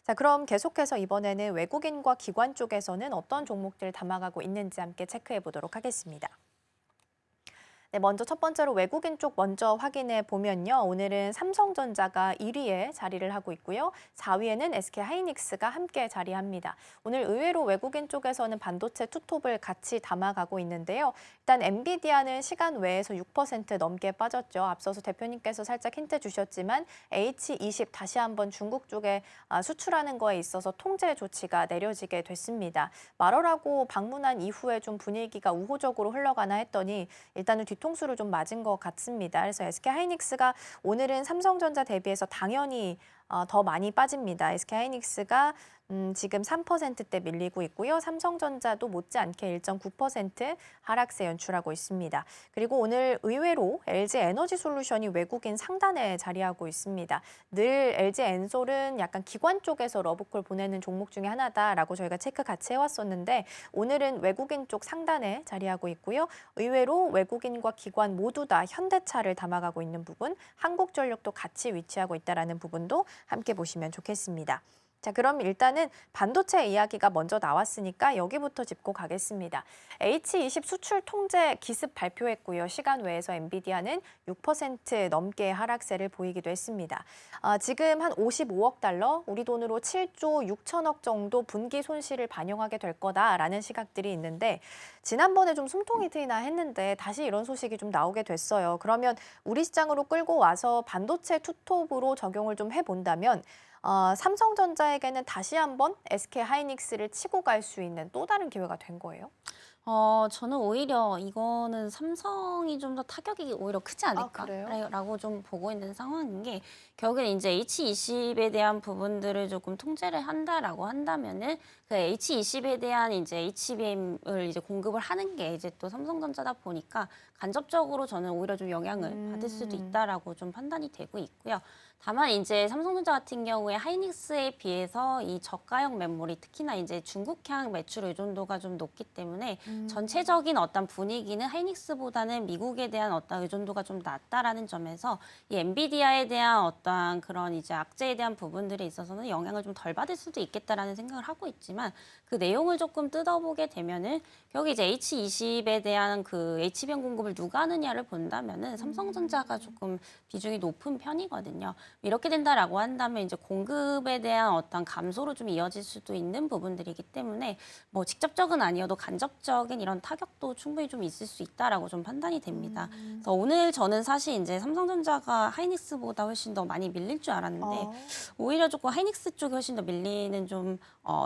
자, 그럼 계속해서 이번에는 외국인과 기관 쪽에서는 어떤 종목들 담아가고 있는지 함께 체크해 보도록 하겠습니다. 네, 먼저 첫 번째로 외국인 쪽 먼저 확인해 보면요. 오늘은 삼성전자가 1위에 자리를 하고 있고요. 4위에는 SK하이닉스가 함께 자리합니다. 오늘 의외로 외국인 쪽에서는 반도체 투톱을 같이 담아가고 있는데요. 일단 엔비디아는 시간 외에서 6% 넘게 빠졌죠. 앞서서 대표님께서 살짝 힌트 주셨지만 H20 다시 한번 중국 쪽에 수출하는 거에 있어서 통제 조치가 내려지게 됐습니다. 말하라고 방문한 이후에 좀 분위기가 우호적으로 흘러가나 했더니 일단은 뒤통수를 좀 맞은 것 같습니다. 그래서 SK하이닉스가 오늘은 삼성전자 대비해서 당연히 더 많이 빠집니다. SK하이닉스가 지금 3%대 밀리고 있고요. 삼성전자도 못지않게 1.9% 하락세 연출하고 있습니다. 그리고 오늘 의외로 LG에너지솔루션이 외국인 상단에 자리하고 있습니다. 늘 LG엔솔은 약간 기관 쪽에서 러브콜 보내는 종목 중에 하나다라고 저희가 체크 같이 해왔었는데 오늘은 외국인 쪽 상단에 자리하고 있고요. 의외로 외국인과 기관 모두 다 현대차를 담아가고 있는 부분, 한국전력도 같이 위치하고 있다는 부분도 함께 보시면 좋겠습니다. 자, 그럼 일단은 반도체 이야기가 먼저 나왔으니까 여기부터 짚고 가겠습니다. H20 수출 통제 기습 발표했고요. 시간 외에서 엔비디아는 6% 넘게 하락세를 보이기도 했습니다. 지금 한 55억 달러, 우리 돈으로 7조 6천억 정도 분기 손실을 반영하게 될 거다라는 시각들이 있는데 지난번에 좀 숨통이 트이나 했는데 다시 이런 소식이 좀 나오게 됐어요. 그러면 우리 시장으로 끌고 와서 반도체 투톱으로 적용을 좀 해본다면 삼성전자에게는 다시 한번 SK하이닉스를 치고 갈 수 있는 또 다른 기회가 된 거예요? 저는 오히려 이거는 삼성이 좀 더 타격이 오히려 크지 그래요? 않을까라고 좀 보고 있는 상황인 게 결국엔 이제 H20에 대한 부분들을 조금 통제를 한다라고 한다면은 그 H20에 대한 이제 HBM을 이제 공급을 하는 게 이제 또 삼성전자다 보니까 간접적으로 저는 오히려 좀 영향을 받을 수도 있다라고 좀 판단이 되고 있고요. 다만 이제 삼성전자 같은 경우에 하이닉스에 비해서 이 저가형 메모리 특히나 이제 중국향 매출 의존도가 좀 높기 때문에 전체적인 어떤 분위기는 하이닉스보다는 미국에 대한 어떤 의존도가 좀 낮다라는 점에서 이 엔비디아에 대한 어떠한 그런 이제 악재에 대한 부분들에 있어서는 영향을 좀 덜 받을 수도 있겠다라는 생각을 하고 있지만 그 내용을 조금 뜯어보게 되면은 결국 이제 H20에 대한 그 HBM 공급을 누가 하느냐를 본다면은 삼성전자가 조금 비중이 높은 편이거든요. 이렇게 된다라고 한다면 이제 공급에 대한 어떤 감소로 좀 이어질 수도 있는 부분들이기 때문에 뭐 직접적은 아니어도 간접적인 이런 타격도 충분히 좀 있을 수 있다라고 좀 판단이 됩니다. 그래서 오늘 저는 사실 이제 삼성전자가 하이닉스보다 훨씬 더 많이 밀릴 줄 알았는데 오히려 조금 하이닉스 쪽이 훨씬 더 밀리는 좀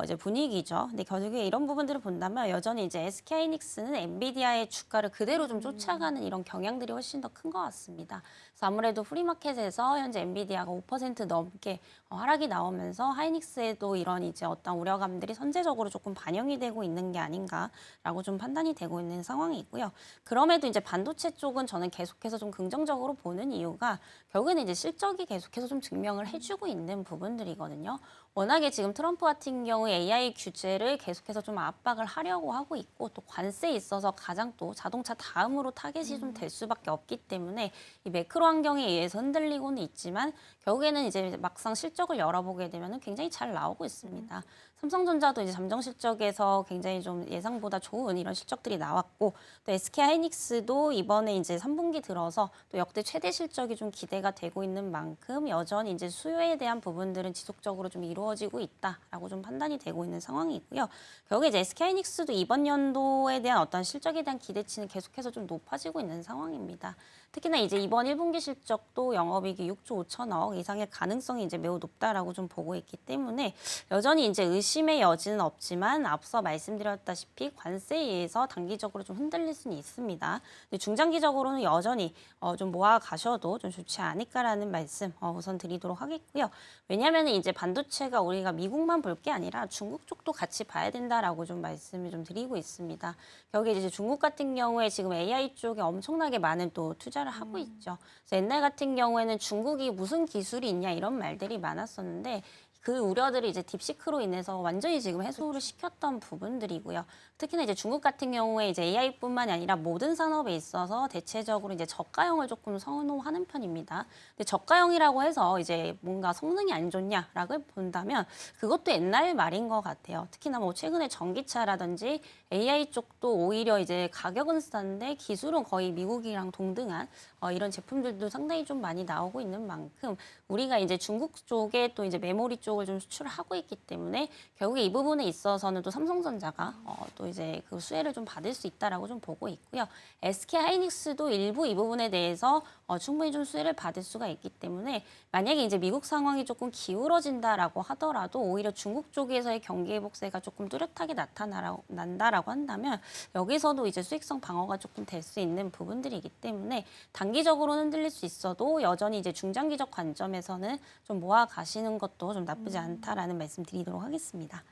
이제 분위기죠. 근데 결국에 이런 부분들을 본다면 여전히 이제 SK하이닉스는 엔비디아의 주가를 그대로 좀 쫓아가는 이런 경향들이 훨씬 더 큰 것 같습니다. 그래서 아무래도 프리마켓에서 현재 엔비디아가 5% 넘게 하락이 나오면서 하이닉스에도 이런 이제 어떤 우려감들이 선제적으로 조금 반영이 되고 있는 게 아닌가라고 좀 판단이 되고 있는 상황이고요. 그럼에도 이제 반도체 쪽은 저는 계속해서 좀 긍정적으로 보는 이유가 결국에는 이제 실적이 계속해서 좀 증명을 해주고 있는 부분들이거든요. 워낙에 지금 트럼프 같은 경우에 AI 규제를 계속해서 좀 압박을 하려고 하고 있고 또 관세에 있어서 가장 또 자동차 다음으로 타겟이 좀 될 수밖에 없기 때문에 이 매크로 환경에 의해서 흔들리고는 있지만 결국에는 이제 막상 실적을 열어보게 되면 굉장히 잘 나오고 있습니다. 삼성전자도 이제 잠정 실적에서 굉장히 좀 예상보다 좋은 이런 실적들이 나왔고 또 SK하이닉스도 이번에 이제 3분기 들어서 또 역대 최대 실적이 좀 기대가 되고 있는 만큼 여전히 이제 수요에 대한 부분들은 지속적으로 좀 이루어지고 있다라고 좀 판단이 되고 있는 상황이고요. 결국에 이제 SK하이닉스도 이번 연도에 대한 어떤 실적에 대한 기대치는 계속해서 좀 높아지고 있는 상황입니다. 특히나 이제 이번 1분기 실적도 영업이익이 6조 5천억 이상의 가능성이 이제 매우 높다라고 좀 보고 있기 때문에 여전히 이제 의심의 여지는 없지만 앞서 말씀드렸다시피 관세에 의해서 단기적으로 좀 흔들릴 수는 있습니다. 근데 중장기적으로는 여전히 좀 모아 가셔도 좀 좋지 않을까라는 말씀 우선 드리도록 하겠고요. 왜냐하면 이제 반도체가 우리가 미국만 볼 게 아니라 중국 쪽도 같이 봐야 된다라고 좀 말씀을 좀 드리고 있습니다. 여기 이제 중국 같은 경우에 지금 AI 쪽에 엄청나게 많은 또 투자를 하고 있죠. 그래서 옛날 같은 경우에는 중국이 무슨 기술이 있냐 이런 말들이 많았었는데 그 우려들이 이제 딥시크로 인해서 완전히 지금 해소를 시켰던 부분들이고요. 특히나 이제 중국 같은 경우에 이제 AI뿐만이 아니라 모든 산업에 있어서 대체적으로 이제 저가형을 조금 선호하는 편입니다. 근데 저가형이라고 해서 이제 뭔가 성능이 안 좋냐라고 본다면 그것도 옛날 말인 것 같아요. 특히나 뭐 최근에 전기차라든지 AI 쪽도 오히려 이제 가격은 싼데 기술은 거의 미국이랑 동등한 이런 제품들도 상당히 좀 많이 나오고 있는 만큼 우리가 이제 중국 쪽에 또 이제 메모리 쪽을 좀 수출을 하고 있기 때문에 결국에 이 부분에 있어서는 또 삼성전자가 또 이제 그 수혜를 좀 받을 수 있다라고 좀 보고 있고요. SK 하이닉스도 일부 이 부분에 대해서 충분히 좀 수혜를 받을 수가 있기 때문에 만약에 이제 미국 상황이 조금 기울어진다라고 하더라도 오히려 중국 쪽에서의 경기 회복세가 조금 뚜렷하게 난다라고 한다면 여기서도 이제 수익성 방어가 조금 될 수 있는 부분들이기 때문에 단기적으로는 흔들릴 수 있어도 여전히 이제 중장기적 관점에서는 좀 모아 가시는 것도 좀 나쁘지 않다라는 말씀 드리도록 하겠습니다.